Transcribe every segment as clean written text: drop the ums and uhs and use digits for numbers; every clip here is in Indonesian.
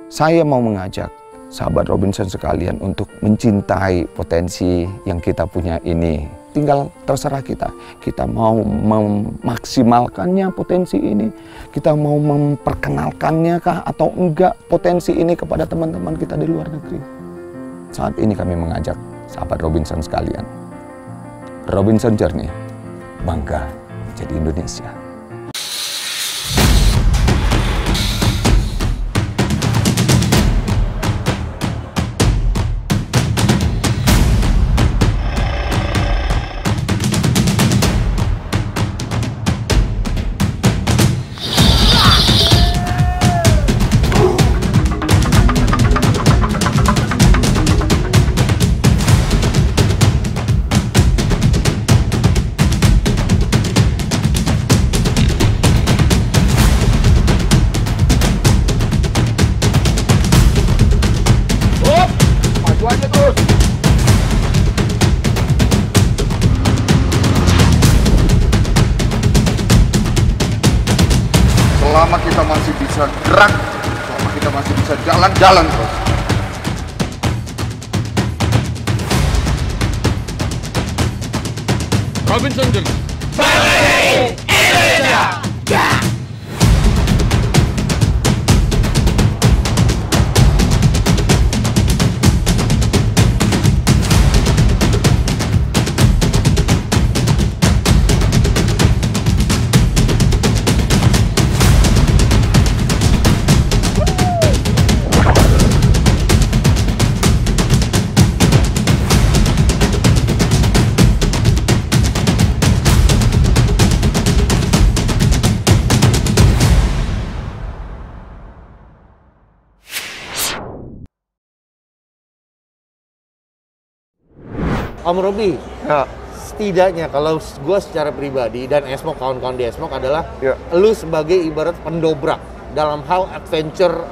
Saya mau mengajak sahabat Robinson sekalian untuk mencintai potensi yang kita punya ini. Tinggal terserah kita. Kita mau memaksimalkannya potensi ini. Kita mau memperkenalkannya kah atau enggak potensi ini kepada teman-teman kita di luar negeri. Saat ini kami mengajak sahabat Robinson sekalian. Robinson Journey, bangga menjadi Indonesia. Selama kita masih bisa gerak, selama kita masih bisa jalan-jalan terus. Robinson Journey. Indonesia! Om Robi, Ya, setidaknya kalau gue secara pribadi dan Esmok, kawan-kawan di Esmok adalah ya. lu sebagai ibarat pendobrak dalam hal adventure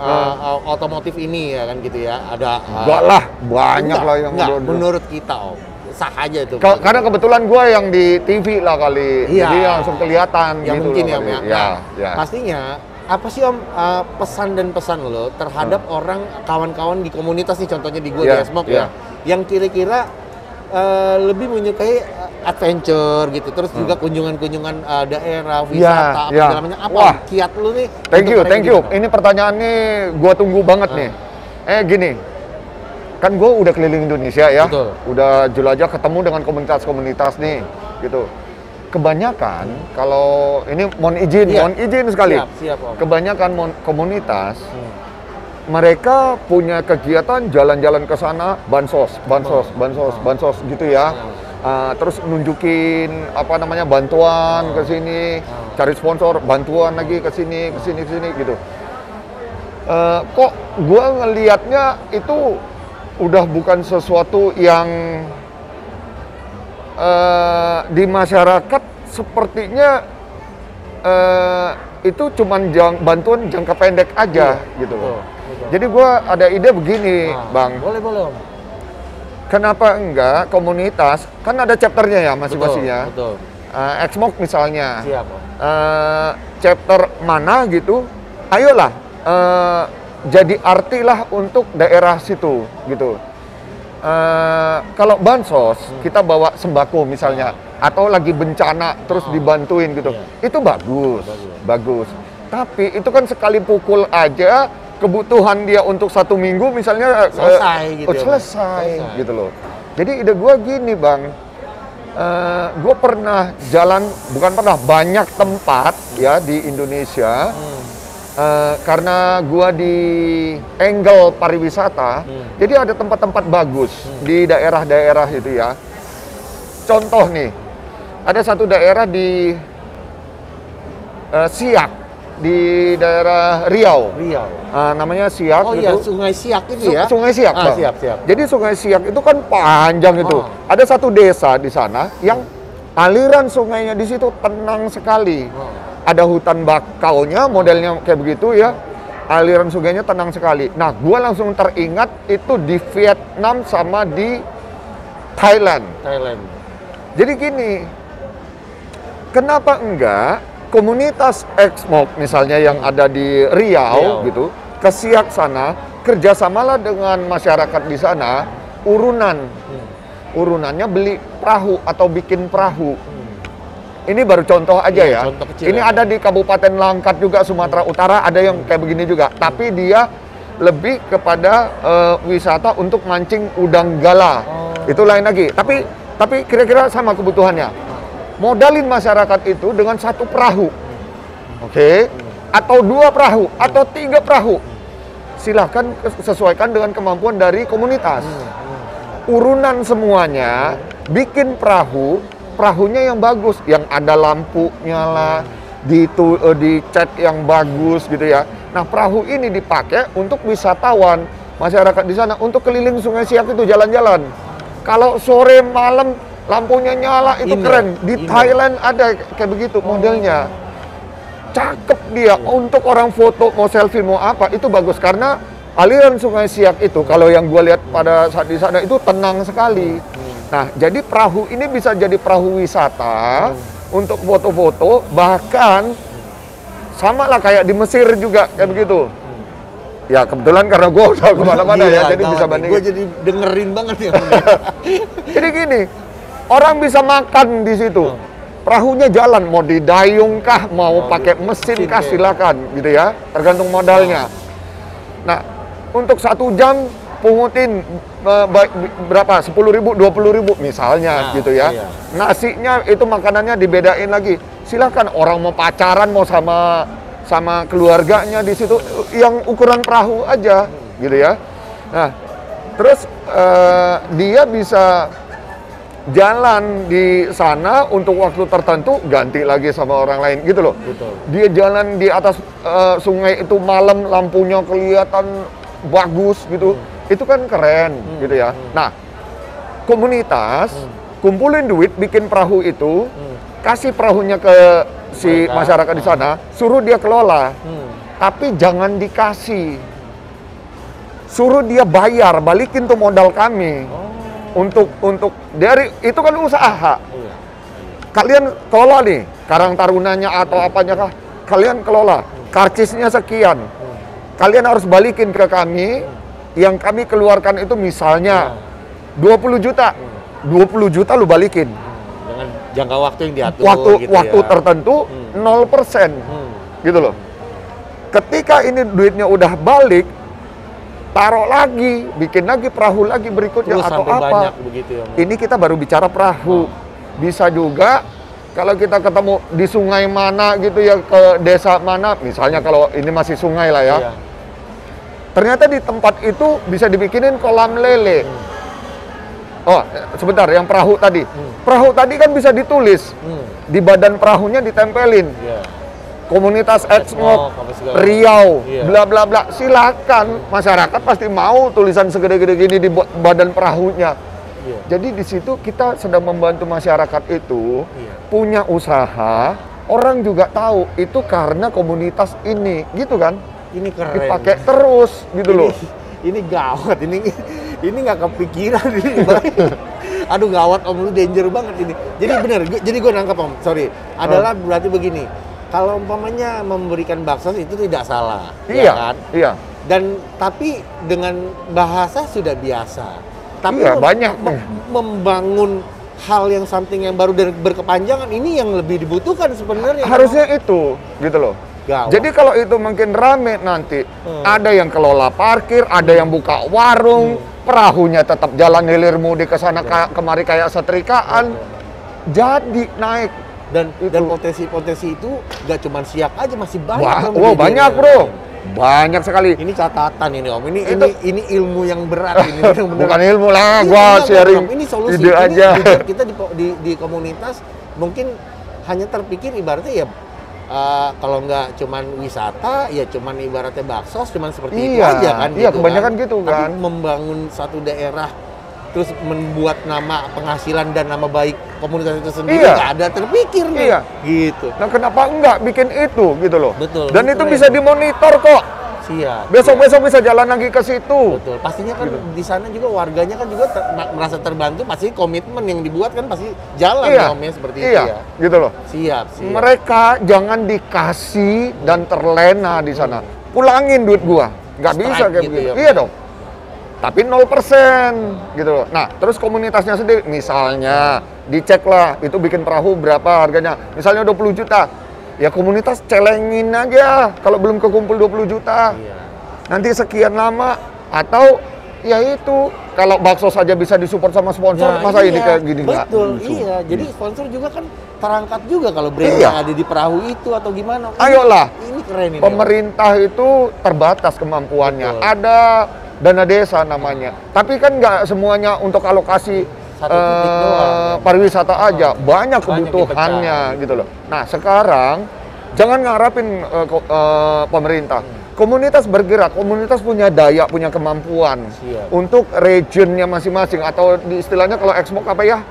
otomotif ini ya kan gitu ya. Ada Enggak lah, banyak lah yang enggak, udah. menurut kita Om, sah aja itu. Karena kebetulan gue yang di TV lah kali, Iya. jadi langsung kelihatan Ya gitu mungkin loh ya, kali. ya. Ya, Nah, ya. pastinya apa sih Om pesan dan pesan lo terhadap orang kawan-kawan di komunitas nih, contohnya di gue Ya, di Esmok ya. ya, yang kira-kira lebih menyukai adventure gitu, terus juga kunjungan-kunjungan daerah wisata apa ya. segala macam. Apa Wah. kiat lu nih? Thank untuk you, mereka thank you. gimana? Ini pertanyaan nih gue tunggu banget nih. Gini, kan gue udah keliling Indonesia ya, Betul. udah jelajah ketemu dengan komunitas-komunitas nih, gitu. Kebanyakan kalau ini mohon izin sekali. Siap Om. Kebanyakan komunitas mereka punya kegiatan jalan-jalan ke sana, bansos gitu ya. Terus nunjukin apa namanya bantuan ke sini, cari sponsor, bantuan lagi ke sini gitu. Kok gua ngelihatnya itu udah bukan sesuatu yang di masyarakat sepertinya itu cuman bantuan jangka pendek aja gitu loh. Jadi gua ada ide begini, Bang. Boleh Om. Kenapa enggak komunitas, kan ada chapternya ya masing-masing ya. Betul. Exmok misalnya, Siap Om. chapter mana gitu, ayolah jadi artilah untuk daerah situ gitu. Kalau bansos, kita bawa sembako misalnya, atau lagi bencana terus dibantuin gitu, itu bagus. Tapi itu kan sekali pukul aja, kebutuhan dia untuk 1 minggu misalnya Selesai gitu ya, selesai gitu loh. Jadi ide gue gini Bang, gue pernah jalan, banyak tempat ya di Indonesia. Karena gue di angle pariwisata, jadi ada tempat-tempat bagus di daerah-daerah itu ya. Contoh nih, ada satu daerah di Siak, di daerah Riau. Namanya Siak. Oh iya, Sungai Siak itu ya? Sungai Siak, Bang. Siap. Jadi Sungai Siak itu kan panjang itu. Ada satu desa di sana yang aliran sungainya di situ tenang sekali. Ada hutan bakaunya, modelnya kayak begitu ya. Aliran sungainya tenang sekali. Nah, gua langsung teringat itu di Vietnam sama di Thailand. Jadi gini, kenapa enggak komunitas Exmok misalnya yang ada di Riau gitu, ke Siak sana, kerjasamalah dengan masyarakat di sana, urunannya beli perahu atau bikin perahu. Ini baru contoh aja ya. Contoh kecil Ini ya. ada di Kabupaten Langkat juga, Sumatera Utara, ada yang kayak begini juga. Tapi dia lebih kepada wisata untuk mancing udang gala. Itu lain lagi. Tapi kira-kira sama kebutuhannya. Modalin masyarakat itu dengan 1 perahu. Oke. Atau 2 perahu, atau 3 perahu. Silahkan sesuaikan dengan kemampuan dari komunitas. Urunan semuanya, bikin perahunya yang bagus, yang ada lampunya lah, dicat yang bagus gitu ya. Nah, perahu ini dipakai untuk wisatawan, masyarakat di sana untuk keliling Sungai Siak itu jalan-jalan. Kalau sore malam lampunya nyala itu keren. Di Thailand ada kayak begitu modelnya. Cakep dia untuk orang foto, mau selfie, mau apa, itu bagus karena aliran Sungai Siak itu kalau yang gue lihat pada saat di sana itu tenang sekali. Nah, jadi perahu ini bisa jadi perahu wisata untuk foto-foto, bahkan sama lah kayak di Mesir juga kayak begitu. Ya kebetulan karena gue udah kemana-mana ya, jadi bisa bandingin. Gue jadi dengerin banget ya. Jadi gini, orang bisa makan di situ. Perahunya jalan, mau didayung kah, mau pakai mesin kah, silakan gitu ya, tergantung modalnya. Nah, untuk 1 jam pungutin berapa? 10.000, 20.000 misalnya gitu ya. Iya. Nasinya itu makanannya dibedain lagi. Silakan orang mau pacaran, mau sama keluarganya di situ, yang ukuran perahu aja gitu ya. Nah, terus dia bisa jalan di sana untuk waktu tertentu, ganti lagi sama orang lain gitu loh. Betul. Dia jalan di atas sungai itu malam, lampunya kelihatan bagus gitu. Itu kan keren gitu ya. Nah, komunitas kumpulin duit bikin perahu itu, kasih perahunya ke si masyarakat di sana, suruh dia kelola. Tapi jangan dikasih. Suruh dia bayar, balikin tuh modal kami. Untuk dari itu kan usaha. Kalian kelola nih Karang Tarunanya atau apanya kah, kalian kelola. Karcisnya sekian. Kalian harus balikin ke kami, yang kami keluarkan itu misalnya 20 juta. 20 juta lu balikin. Dengan jangka waktu yang diatur Waktu tertentu 0%. Gitu loh. Ketika ini duitnya udah balik, taruh lagi, bikin lagi perahu lagi berikutnya. Terus atau sampai apa. banyak begitu ya. Ini kita baru bicara perahu. Bisa juga kalau kita ketemu di sungai mana gitu ya, ke desa mana, misalnya kalau ini masih sungai lah ya. Iya. Ternyata di tempat itu bisa dibikinin kolam lele. Oh, sebentar, yang perahu tadi. Perahu tadi kan bisa ditulis. Di badan perahunya ditempelin. Iya. Komunitas Edsmok, apa segala Riau, Iya. bla bla bla. Silakan, masyarakat pasti mau tulisan segede-gede gini di badan perahunya. Iya. Jadi di situ kita sedang membantu masyarakat itu Iya. punya usaha. Orang juga tahu itu karena komunitas ini, gitu kan? Ini keren. Dipakai terus, gitu loh. Ini gawat, ini nggak kepikiran ini. Aduh gawat Om, lu danger banget ini. Jadi bener, jadi gue nangkep Om, sorry. Adalah berarti begini, kalau umpamanya memberikan baksos itu tidak salah, Iya, ya kan? iya. Dan tapi dengan bahasa sudah biasa. Tapi Iya, banyak. membangun hal yang something yang baru dan berkepanjangan ini yang lebih dibutuhkan sebenarnya. Harusnya itu, gitu loh. Gawat. Jadi kalau itu makin rame nanti, ada yang kelola parkir, ada yang buka warung, perahunya tetap jalan hilir mudik ke sana kemari kayak setrikaan, jadi naik. Dan potensi-potensi itu gak cuma Siak aja, masih banyak. Banyak bro, banyak sekali. Ini catatan ini Om, ini ilmu yang berat ini. Bukan ilmu lah, gua sharing ini solusi. ide aja. Jujur, kita di komunitas mungkin hanya terpikir ibaratnya ya kalau nggak cuman wisata, ya cuman ibaratnya baksos, cuman seperti itu aja kan. Iya, gitu kebanyakan gitu kan. Tapi membangun satu daerah, terus membuat nama penghasilan dan nama baik komunitas itu sendiri nggak ada terpikir nih. Iya. Gitu. Nah kenapa enggak bikin itu gitu loh. Betul. Dan itu bisa dimonitor kok. Siap. Besok-besok bisa jalan lagi ke situ. Betul. Pastinya kan di sana juga warganya kan juga merasa terbantu, pasti komitmen yang dibuat kan pasti jalan Om ya seperti itu ya. Gitu loh. Siap. Mereka jangan dikasih dan terlena di sana. Pulangin duit gua. nggak bisa kayak gitu begitu. ya. Iya dong. Tapi 0% gitu loh. Nah, terus komunitasnya sendiri, misalnya diceklah itu bikin perahu berapa harganya. Misalnya 20 juta. Ya komunitas celengin aja kalau belum kekumpul 20 juta. Iya. Nanti sekian lama atau ya itu kalau bakso saja bisa disupport sama sponsor, Nah, masa ini iya, kayak gini nggak? betul, lucu. iya. Jadi sponsor juga kan terangkat juga kalau brand Iya. yang ada di perahu itu atau gimana. Ayolah. Ini keren ini. Pemerintah itu terbatas kemampuannya. Betul. Ada dana desa namanya. Tapi kan nggak semuanya untuk alokasi Satu titik doang. pariwisata aja. Banyak Banyak kebutuhannya dipecah. gitu loh. Nah sekarang jangan ngarapin pemerintah. Komunitas bergerak, komunitas punya daya, punya kemampuan Siap. untuk regionnya masing-masing atau di istilahnya kalau Exmok apa ya?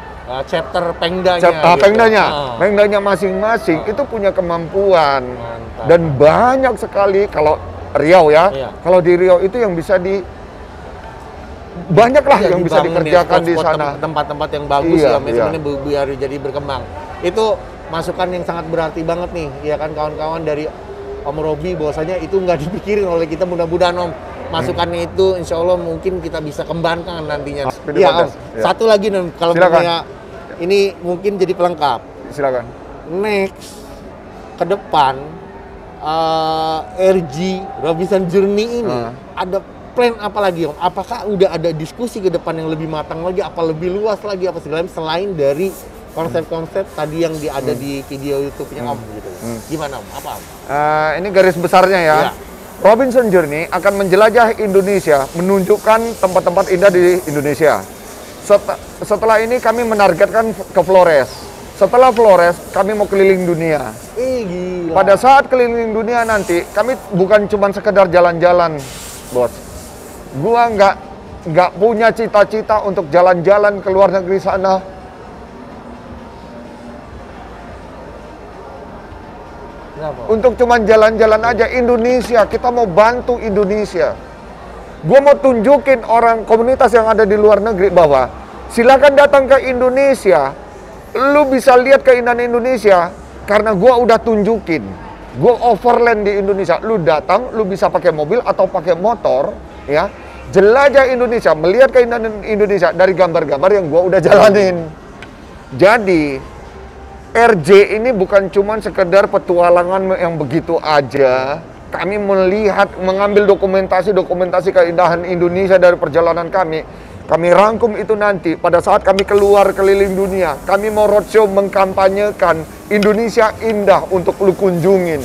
Chapter Pengdanya. gitu. Pengdanya masing-masing itu punya kemampuan. Mantap. Dan banyak sekali kalau Riau ya, Iya. kalau di Riau itu yang bisa banyak lah Iya, yang bisa dibangun dikerjakan di spot-spot sana. tempat-tempat yang bagus Iya, ya, iya. sebenarnya biar jadi berkembang. Itu masukan yang sangat berarti banget nih, ya kan kawan-kawan dari Om Robi, bahwasanya itu nggak dipikirin oleh kita, mudah-mudahan Om. Masukannya itu insya Allah mungkin kita bisa kembangkan nantinya. Speedy Iya Om, podcast, ya. satu lagi Om, kalau Silakan. punya ini mungkin jadi pelengkap. Silakan. Next, ke depan, RG, Robinson Journey ini, ada plan apa lagi Om? Apakah udah ada diskusi ke depan yang lebih matang lagi, apa lebih luas lagi, apa segala macam, selain dari konsep-konsep tadi yang ada di video YouTube-nya Om gitu. Gimana Om? Apa Om? Ini garis besarnya ya. Iya. Robinson Journey akan menjelajah Indonesia, menunjukkan tempat-tempat indah di Indonesia. Setelah ini kami menargetkan ke Flores. Setelah Flores, kami mau keliling dunia. Gila. Pada saat keliling dunia nanti, kami bukan cuma sekedar jalan-jalan, bos. Gua nggak punya cita-cita untuk jalan-jalan ke luar negeri sana. Kenapa? Untuk cuman jalan-jalan aja Indonesia, kita mau bantu Indonesia. Gua mau tunjukin orang komunitas yang ada di luar negeri bahwa silakan datang ke Indonesia. Lu bisa lihat keindahan Indonesia karena gua udah tunjukin. Gua overland di Indonesia. Lu datang, lu bisa pakai mobil atau pakai motor, ya. Jelajah Indonesia, melihat keindahan Indonesia dari gambar-gambar yang gua udah jalanin. Jadi RJ ini bukan cuma sekedar petualangan yang begitu aja. Kami melihat, mengambil dokumentasi keindahan Indonesia dari perjalanan kami. Kami rangkum itu nanti pada saat kami keluar keliling dunia. Kami mau roadshow mengkampanyekan Indonesia indah untuk lu kunjungin.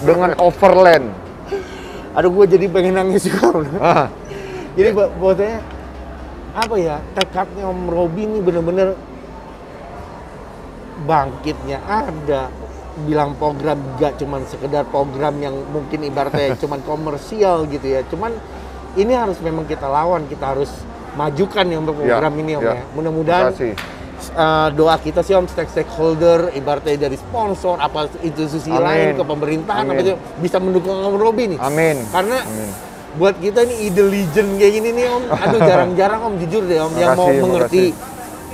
Dengan overland. Aduh, gue jadi pengen nangis juga. Ah, Jadi bahwasanya apa ya, tekadnya Om Robi ini bener-bener bangkitnya ada. Bilang program gak cuman sekedar program yang mungkin ibaratnya cuman komersial gitu ya. Cuman ini harus memang kita lawan, kita harus majukan ya untuk program ini Om ya. Mudah-mudahan terima kasih. doa kita sih Om, stakeholder ibaratnya dari sponsor apa institusi lain ke pemerintahan apa itu bisa mendukung Om Robi nih. Amin. Karena Amin. buat kita ini ide legend kayak gini nih Om, aduh jarang-jarang Om, jujur deh Om, yang mau Makasih, mengerti,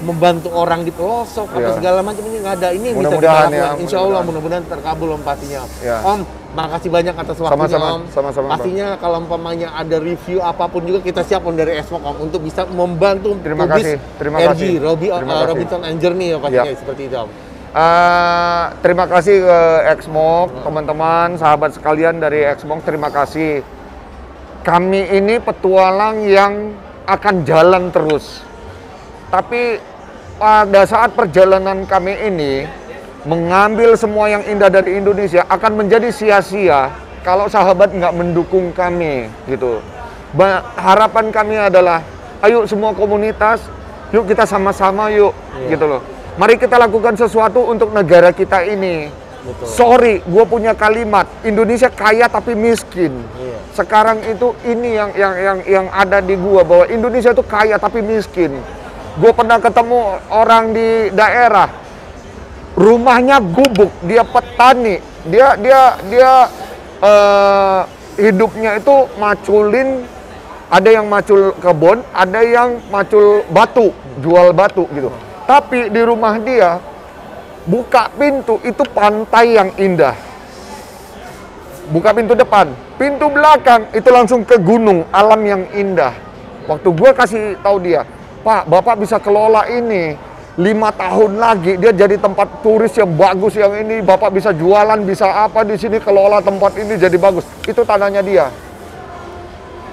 membantu orang di pelosok apa Iya. segala macam ini nggak ada. Ini yang bisa kita Mudah-mudahan ya, lakukan. Insya Allah mudah-mudahan. mudah-mudahan terkabul Om pastinya Om. Iya. Om, makasih banyak atas waktunya Sama-sama, Om. sama-sama, Bang. Pastinya kalau umpamanya ada review apapun juga kita siap Om dari Exmok Om untuk bisa membantu Terima publis kasih, terima RG, kasih. Terima kasih. Robinson and Journey ya pastinya Iya. seperti itu Om. Terima kasih ke Exmok, teman-teman, sahabat sekalian dari Exmok, terima kasih. Kami ini petualang yang akan jalan terus. Tapi pada saat perjalanan kami ini, mengambil semua yang indah dari Indonesia akan menjadi sia-sia kalau sahabat nggak mendukung kami, gitu. Harapan kami adalah, ayo semua komunitas, yuk kita sama-sama yuk, gitu loh. Mari kita lakukan sesuatu untuk negara kita ini. Betul. Sorry, gue punya kalimat, Indonesia kaya tapi miskin. Iya. Sekarang itu ini yang ada di gua, bahwa Indonesia itu kaya tapi miskin. Gue pernah ketemu orang di daerah, rumahnya gubuk, dia petani, dia hidupnya itu maculin, ada yang macul kebun, ada yang macul batu, jual batu gitu. Tapi di rumah dia buka pintu itu pantai yang indah. buka pintu depan, pintu belakang itu langsung ke gunung, alam yang indah. Waktu gue kasih tahu dia, Pak, Bapak bisa kelola ini 5 tahun lagi, dia jadi tempat turis yang bagus yang ini, Bapak bisa jualan, bisa apa di sini, kelola tempat ini jadi bagus. Itu tandanya dia.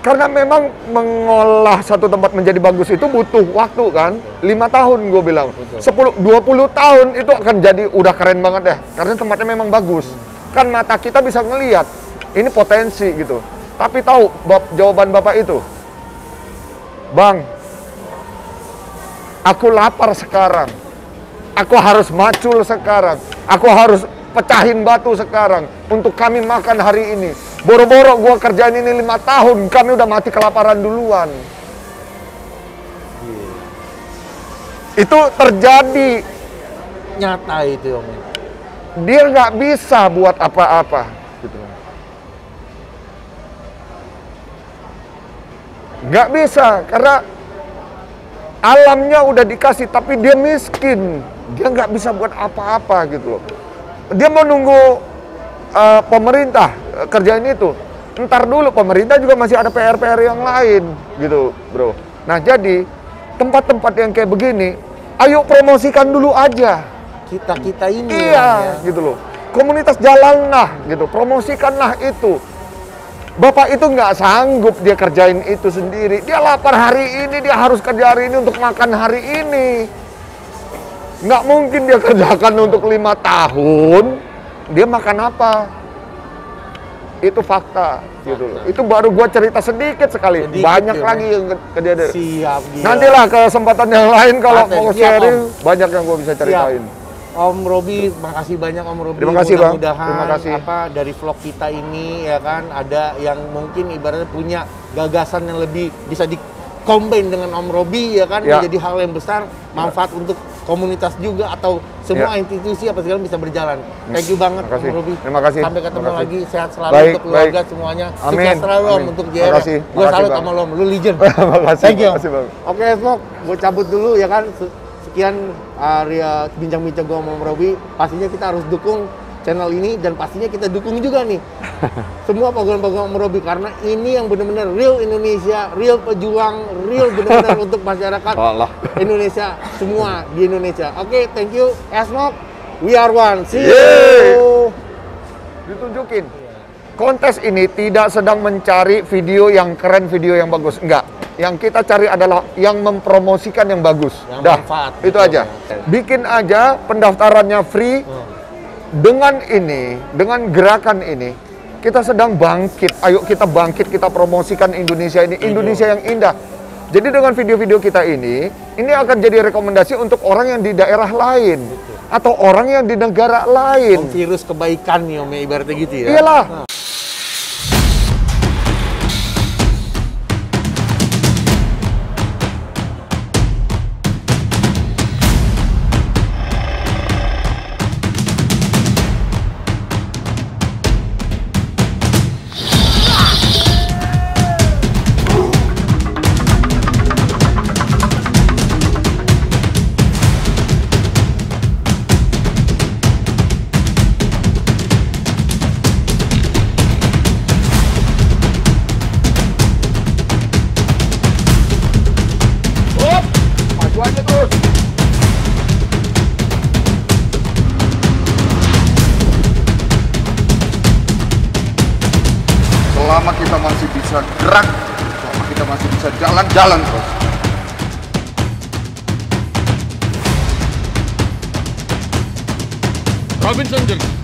Karena memang mengolah satu tempat menjadi bagus itu butuh waktu kan, 5 tahun gue bilang. 10-20 tahun itu akan jadi udah keren banget deh, karena tempatnya memang bagus. Kan mata kita bisa ngelihat ini potensi gitu. Tapi tahu jawaban Bapak itu, Bang, aku lapar sekarang, aku harus macul sekarang, aku harus pecahin batu sekarang untuk kami makan hari ini. Boro-boro gua kerjain ini 5 tahun, kami udah mati kelaparan duluan. Itu terjadi. Nyata itu, Om. Dia nggak bisa buat apa-apa. Gitu. Nggak bisa, karena alamnya udah dikasih, tapi dia miskin. Dia nggak bisa buat apa-apa gitu loh. Dia mau nunggu pemerintah kerjain itu. Ntar dulu, pemerintah juga masih ada PR-PR yang lain gitu, bro. Nah, jadi tempat-tempat yang kayak begini, ayo promosikan dulu aja. Kita ini Iya, ya. gitu loh. Komunitas jalanlah gitu, promosikanlah itu. Bapak itu nggak sanggup dia kerjain itu sendiri. Dia lapar hari ini, dia harus kerja hari ini untuk makan hari ini. Nggak mungkin dia kerjakan untuk 5 tahun. Dia makan apa? Itu fakta, gitu loh. Itu baru gua cerita sedikit sekali. Banyak ya, lagi yang kejadian. Siap, gila. Nantilah kesempatan yang lain kalau Santai, mau siap, sharing, Om. banyak yang gua bisa ceritain. Om Robi, makasih banyak Om Robi. Terima kasih, Bang. Mudah-mudahan Terima kasih. dari vlog kita ini ya kan ada yang mungkin ibaratnya punya gagasan yang lebih bisa di-combine dengan Om Robi ya kan, Ya. menjadi hal yang besar, manfaat untuk komunitas juga atau semua institusi apa segala bisa berjalan. Thank you banget Terima kasih. Om Robi. Terima kasih. Sampai ketemu Terima kasih. lagi, sehat selalu Baik, untuk keluarga baik. semuanya. Amin. Sukses selalu Om Amin. untuk Terima JR. kasih. Gue Terima kasih, salut Bang. sama lo, lu legend. Terima kasih. Thank you. Terima kasih, Bang. Oke, Smok, gue cabut dulu ya kan. Sekian area bincang-bincang gue sama Om Robi. Pastinya kita harus dukung channel ini dan pastinya kita dukung juga nih semua program-program Om Robi karena ini yang benar-benar real Indonesia, real pejuang, real benar-benar untuk masyarakat Indonesia semua di Indonesia. Oke, thank you. Smok, we are one. See you. Ditunjukin. Kontes ini tidak sedang mencari video yang keren, video yang bagus. Enggak. Yang kita cari adalah yang mempromosikan yang bagus. Yang Dah, manfaat, itu betul, aja. ya. Bikin aja pendaftarannya free. Dengan ini, dengan gerakan ini, kita sedang bangkit. Ayo kita bangkit, kita promosikan Indonesia ini. Indonesia yang indah. Jadi dengan video-video kita ini akan jadi rekomendasi untuk orang yang di daerah lain. Atau orang yang di negara lain. Virus kebaikan nih Om, ya, ibaratnya gitu ya. Iyalah. Maju aja terus. Selama kita masih bisa gerak, selama kita masih bisa jalan-jalan terus. Robinson Indonesia.